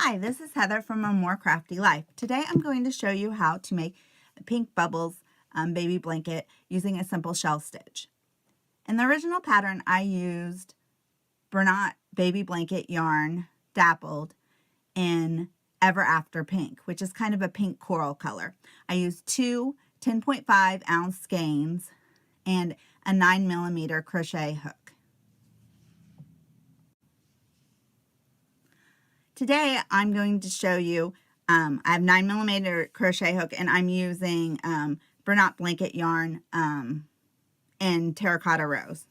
Hi, this is Heather from A More Crafty Life. Today I'm going to show you how to make a pink bubbles baby blanket using a simple shell stitch. In the original pattern I used Bernat baby blanket yarn dappled in Ever After Pink, which is kind of a pink coral color. I used two 10.5 ounce skeins and a 9mm crochet hook. Today I'm going to show you, I have 9mm crochet hook and I'm using Bernat blanket yarn in Terracotta Rose.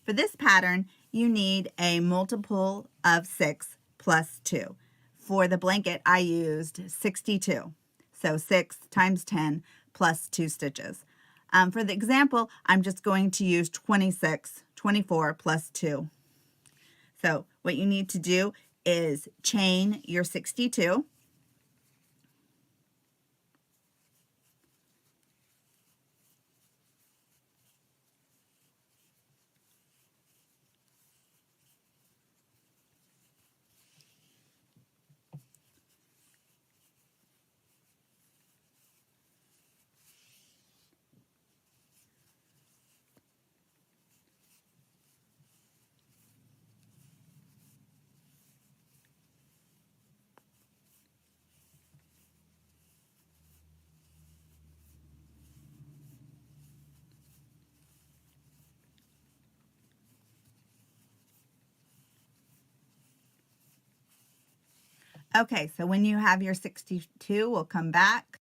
For this pattern you need a multiple of 6 plus 2. For the blanket I used 62, so 6 times 10 plus 2 stitches. For the example I'm just going to use 24 plus 2. So what you need to do is chain your 62, Okay, so when you have your 62, we'll come back.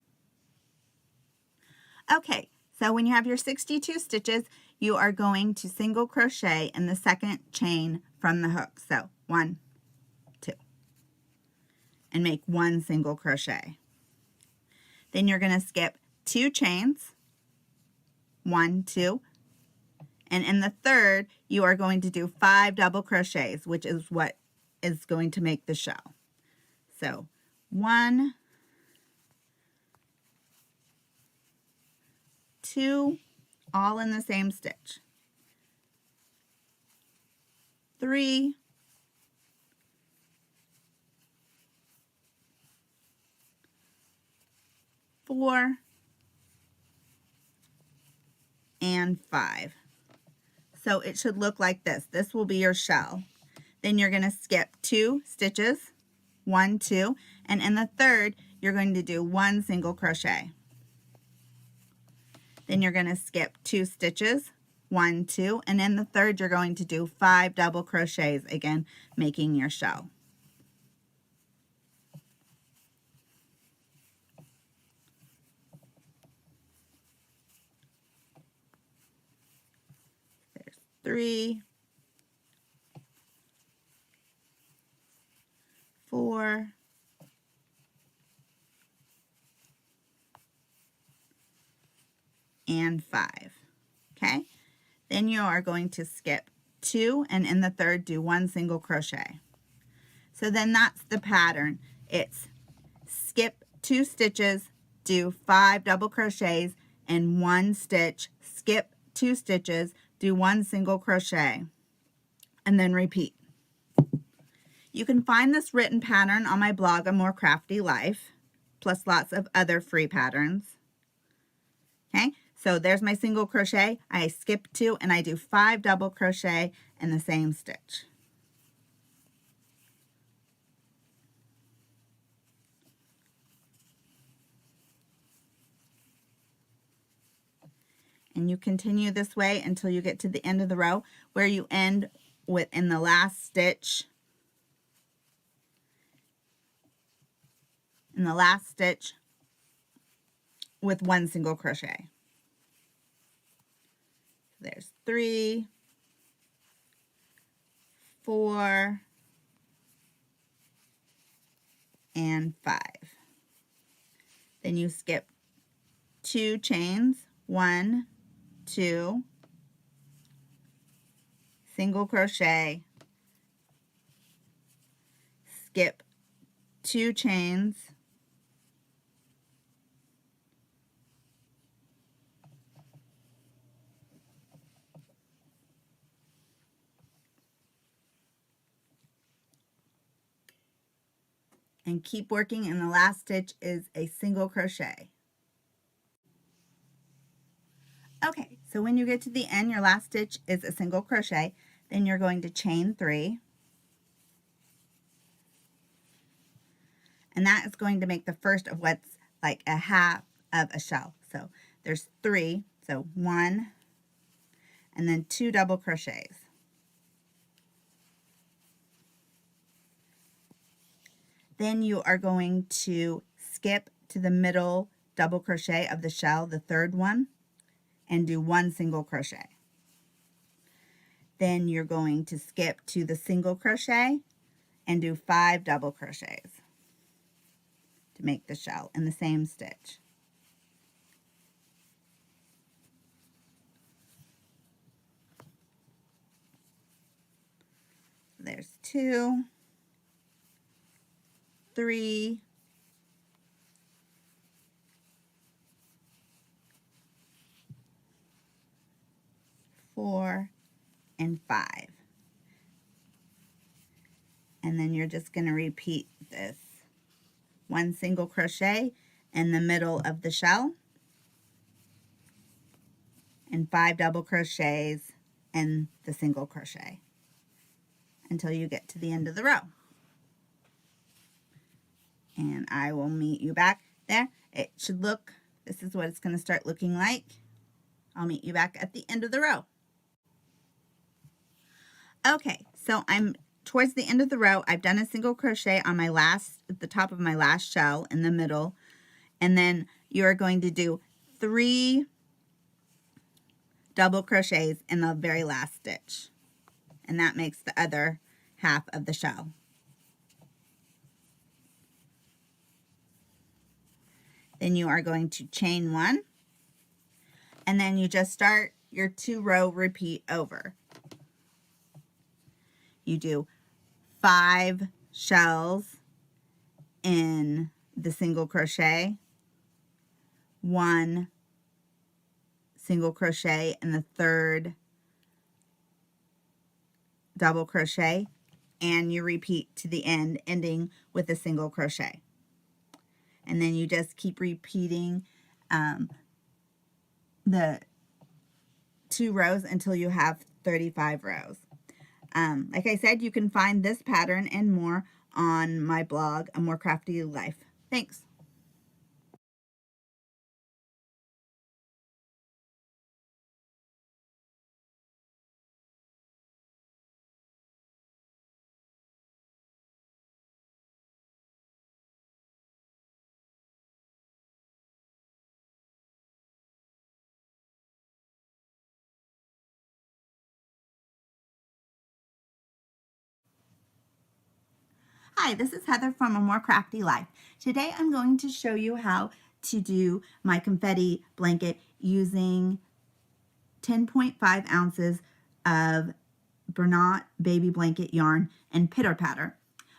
Okay, so when you have your 62 stitches, you are going to single crochet in the second chain from the hook. So 1, 2, and make 1 single crochet. Then you're going to skip 2 chains, 1, 2, and in the third, you are going to do 5 double crochets, which is what is going to make the shell. So 1, 2, all in the same stitch. 3, 4, and 5. So it should look like this. This will be your shell. Then you're going to skip 2 stitches, 1, 2, and in the third, you're going to do 1 single crochet. Then you're going to skip 2 stitches, 1, 2, and in the third, you're going to do 5 double crochets, again, making your shell. There's 3, 4, and 5. Okay, then you are going to skip 2 and in the third do 1 single crochet. So then that's the pattern. It's skip 2 stitches, do 5 double crochets and 1 stitch, skip 2 stitches, do 1 single crochet, and then repeat. You can find this written pattern on my blog, A More Crafty Life, plus lots of other free patterns. Okay, so there's my single crochet. I skip 2 and I do 5 double crochet in the same stitch. And you continue this way until you get to the end of the row where you end with in the last stitch. In the last stitch with 1 single crochet. There's 3, 4, and 5. Then you skip 2 chains, 1, 2, single crochet, skip 2 chains, and keep working, and the last stitch is a single crochet. Okay, so when you get to the end, your last stitch is a single crochet. Then you're going to chain 3, and that is going to make the first of what's like a half of a shell. So there's 3, so 1 and then 2 double crochets. Then you are going to skip to the middle double crochet of the shell, the third one, and do 1 single crochet. Then you're going to skip to the single crochet and do 5 double crochets to make the shell in the same stitch. There's 2, 3, 4, and 5. And then you're just going to repeat this. 1 single crochet in the middle of the shell and 5 double crochets in the single crochet until you get to the end of the row. And I will meet you back there. It should look, this is what it's going to start looking like. I'll meet you back at the end of the row. Okay, so I'm towards the end of the row. I've done a single crochet on my last, at the top of my last shell in the middle, and then you're going to do 3 double crochets in the very last stitch, and that makes the other half of the shell. Then you are going to chain 1, and then you just start your 2-row repeat over. You do 5 shells in the single crochet, 1 single crochet in the third double crochet, and you repeat to the end, ending with a single crochet. And then you just keep repeating the 2 rows until you have 35 rows. Like I said, you can find this pattern and more on my blog, A More Crafty Life. Thanks. Hi, this is Heather from A More Crafty Life. Today I'm going to show you how to do my confetti blanket using 10.5 ounces of Bernat baby blanket yarn and pitter patter.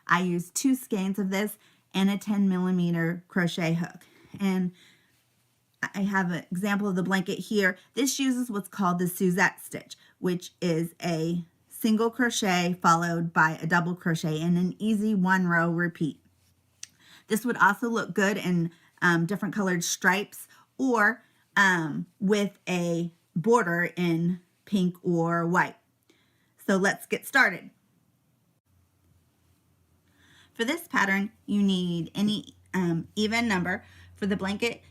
I use 2 skeins of this and a 10mm crochet hook. And I have an example of the blanket here. This uses what's called the Suzette stitch, which is a single crochet followed by a double crochet in an easy 1-row repeat. This would also look good in different colored stripes or with a border in pink or white. So let's get started. For this pattern, you need any even number. For the blanket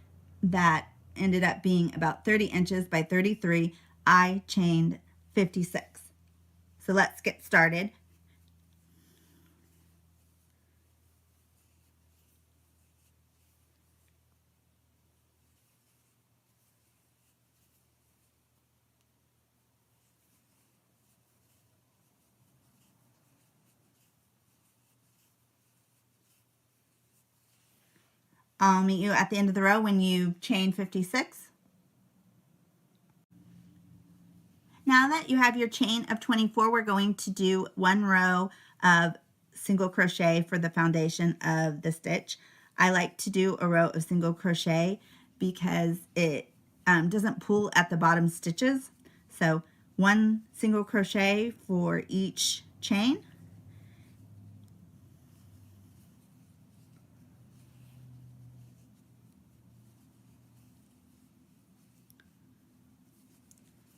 that ended up being about 30 inches by 33, I chained 56. So let's get started. I'll meet you at the end of the row when you chain 56. Now that you have your chain of 24, we're going to do 1 row of single crochet for the foundation of the stitch. I like to do a row of single crochet because it doesn't pull at the bottom stitches. So 1 single crochet for each chain.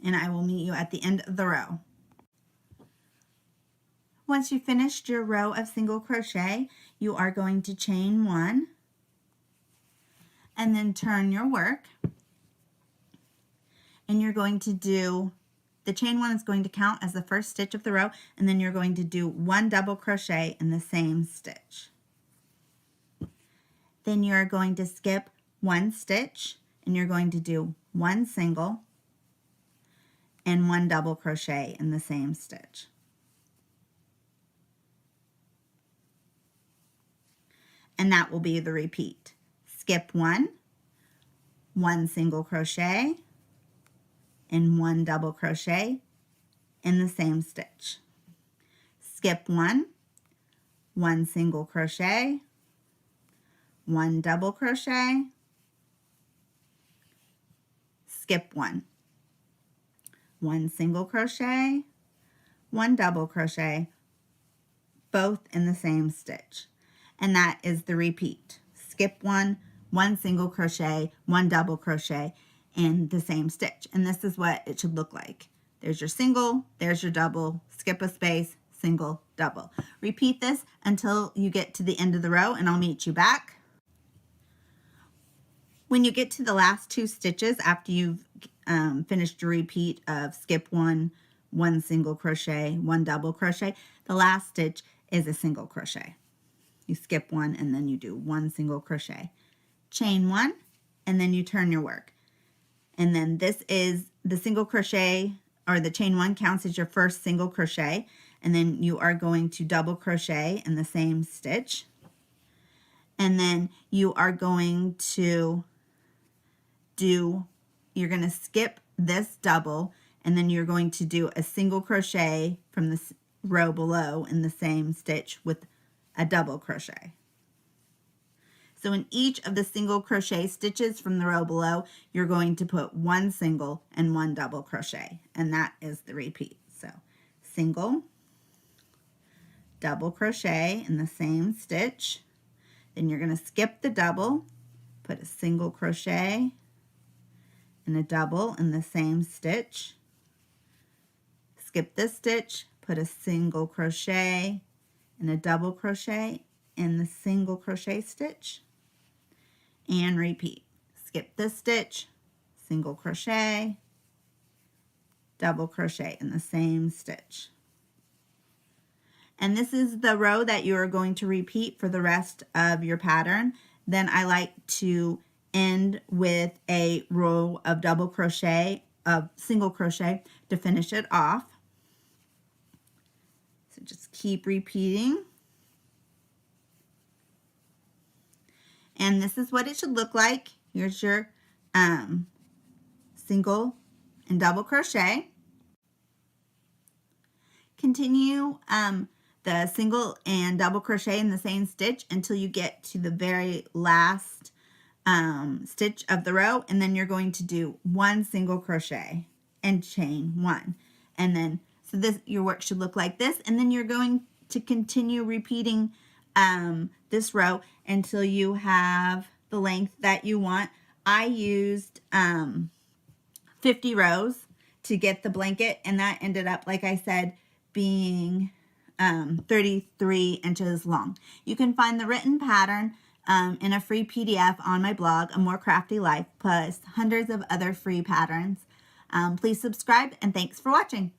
and I will meet you at the end of the row. Once you've finished your row of single crochet, you are going to chain 1 and then turn your work, and you're going to do the chain 1 is going to count as the first stitch of the row, and then you're going to do 1 double crochet in the same stitch. Then you're going to skip 1 stitch, and you're going to do 1 single and 1 double crochet in the same stitch. And that will be the repeat. Skip 1, 1 single crochet, and 1 double crochet in the same stitch. Skip 1, 1 single crochet, 1 double crochet, skip 1, 1 single crochet, 1 double crochet, both in the same stitch. And that is the repeat. Skip 1, 1 single crochet, 1 double crochet in the same stitch. And this is what it should look like. There's your single, there's your double, skip a space, single, double. Repeat this until you get to the end of the row, and I'll meet you back. When you get to the last 2 stitches after you've finished your repeat of skip 1, 1 single crochet, 1 double crochet, the last stitch is a single crochet. You skip 1 and then you do 1 single crochet. Chain 1 and then you turn your work. And then this is the single crochet, or the chain 1 counts as your first single crochet, and then you are going to double crochet in the same stitch. And then you are going to you're going to skip this double, and then you're going to do a single crochet from the row below in the same stitch with a double crochet. So in each of the single crochet stitches from the row below, you're going to put 1 single and 1 double crochet, and that is the repeat. So single, double crochet in the same stitch, then you're going to skip the double, put a single crochet and a double in the same stitch, skip this stitch, put a single crochet and a double crochet in the single crochet stitch, and repeat. Skip this stitch, single crochet, double crochet in the same stitch. And this is the row that you are going to repeat for the rest of your pattern. Then I like to end with a row of double crochet, of single crochet to finish it off. So just keep repeating. And this is what it should look like. Here's your single and double crochet. Continue the single and double crochet in the same stitch until you get to the very last stitch of the row, and then you're going to do 1 single crochet and chain 1. And then so this, your work should look like this, and then you're going to continue repeating this row until you have the length that you want. I used 50 rows to get the blanket, and that ended up, like I said, being 33 inches long. You can find the written pattern in a free PDF on my blog, A More Crafty Life, plus hundreds of other free patterns. Please subscribe, and thanks for watching.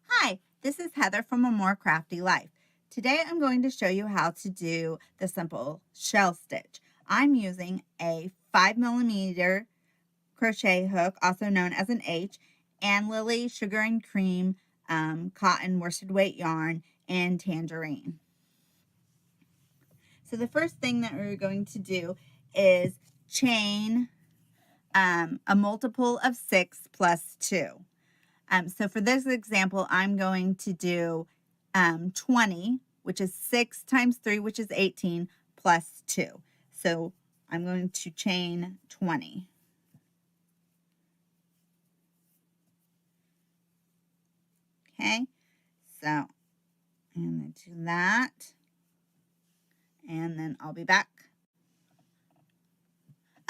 Hi, this is Heather from A More Crafty Life. Today I'm going to show you how to do the simple shell stitch. I'm using a 5mm crochet hook, also known as an H, and Lily Sugar and Cream cotton worsted weight yarn and tangerine. So the first thing that we're going to do is chain a multiple of 6 plus 2. So for this example, I'm going to do 20, which is 6 times 3, which is 18, plus 2. So I'm going to chain 20. Okay, so I'm going to do that, and then I'll be back.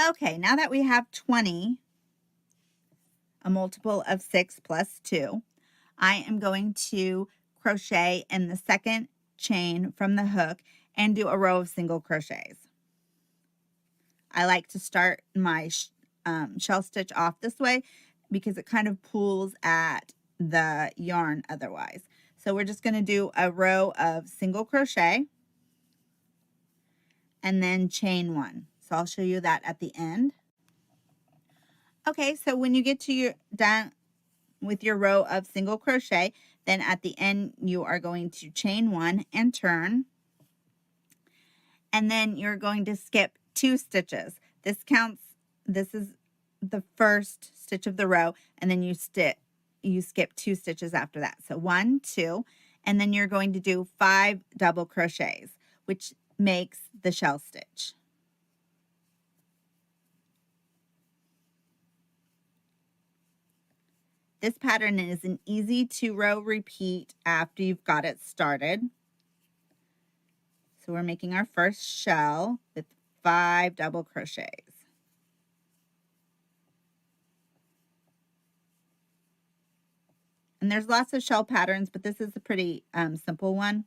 Okay, now that we have 20, a multiple of 6 plus 2, I am going to crochet in the second chain from the hook and do a row of single crochets. I like to start my shell stitch off this way because it kind of pulls at the yarn otherwise. So we're just going to do a row of single crochet and then chain 1. So I'll show you that at the end. Okay, so when you get to your done with your row of single crochet, then at the end you are going to chain 1 and turn, and then you're going to skip 2 stitches. This is the first stitch of the row, and then you skip 2 stitches after that. So 1, 2, and then you're going to do 5 double crochets, which makes the shell stitch. This pattern is an easy 2-row repeat after you've got it started. So we're making our first shell with 5 double crochets. And there's lots of shell patterns, but this is a pretty simple one.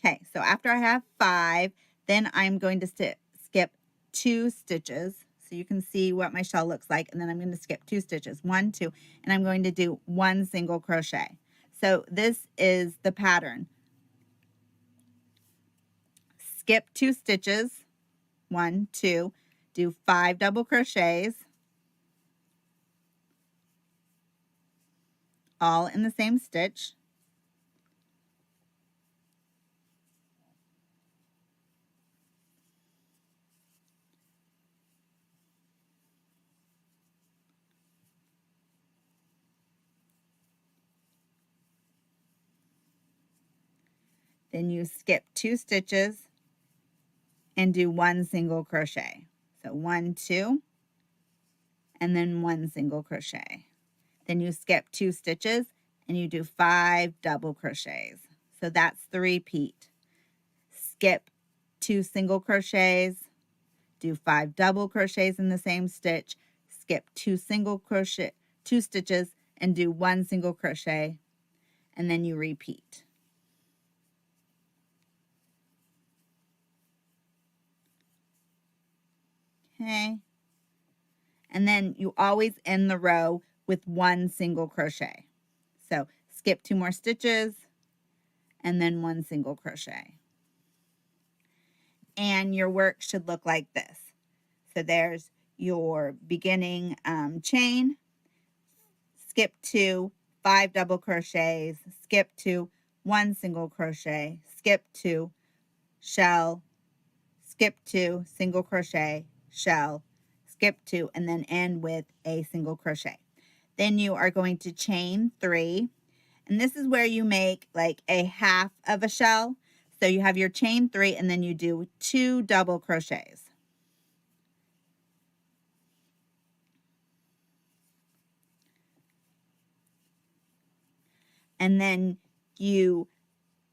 Okay, so after I have 5, then I'm going to skip 2 stitches. So you can see what my shell looks like, and then I'm going to skip 2 stitches, 1, 2, and I'm going to do 1 single crochet. So this is the pattern. Skip 2 stitches, 1, 2, do 5 double crochets, all in the same stitch. Then you skip 2 stitches and do 1 single crochet. So 1, 2, and then 1 single crochet. Then you skip 2 stitches and you do 5 double crochets. So that's the repeat. Skip 2 single crochets, do 5 double crochets in the same stitch, skip 2 stitches and do 1 single crochet, and then you repeat. Okay, and then you always end the row with 1 single crochet. So skip 2 more stitches and then 1 single crochet. And your work should look like this. So there's your beginning chain, skip 2, 5 double crochets, skip 2, 1 single crochet, skip 2, shell, skip 2, single crochet, shell, skip 2, and then end with a single crochet. Then you are going to chain 3, and this is where you make like a half of a shell. So you have your chain 3 and then you do 2 double crochets. And then you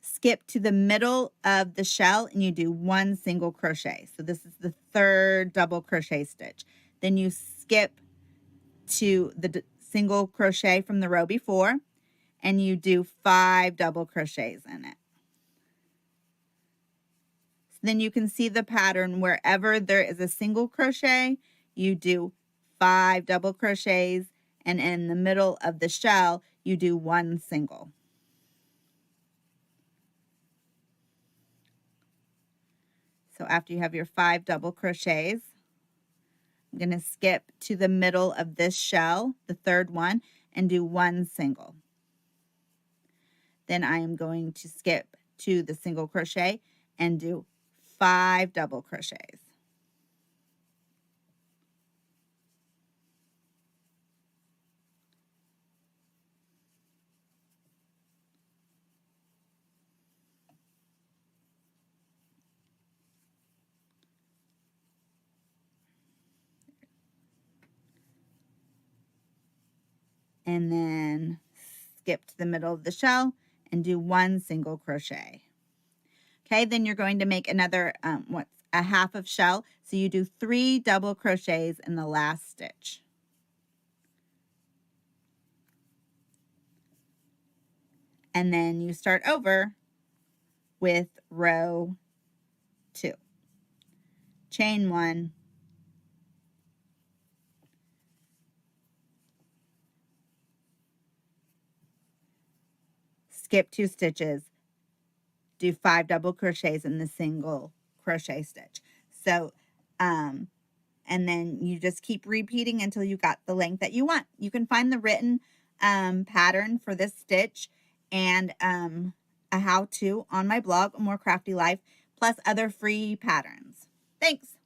skip to the middle of the shell and you do 1 single crochet. So this is the 3rd double crochet stitch. Then you skip to the single crochet from the row before and you do 5 double crochets in it. So then you can see the pattern. Wherever there is a single crochet, you do 5 double crochets, and in the middle of the shell, you do 1 single. So after you have your 5 double crochets, I'm going to skip to the middle of this shell, the third one, and do 1 single. Then I am going to skip to the single crochet and do 5 double crochets. And then skip to the middle of the shell and do 1 single crochet. Okay, then you're going to make another a half of shell, so you do 3 double crochets in the last stitch. And then you start over with row 2. Chain 1, skip 2 stitches, do 5 double crochets in the single crochet stitch. So, and then you just keep repeating until you got the length that you want. You can find the written pattern for this stitch and a how-to on my blog, More Crafty Life, plus other free patterns. Thanks.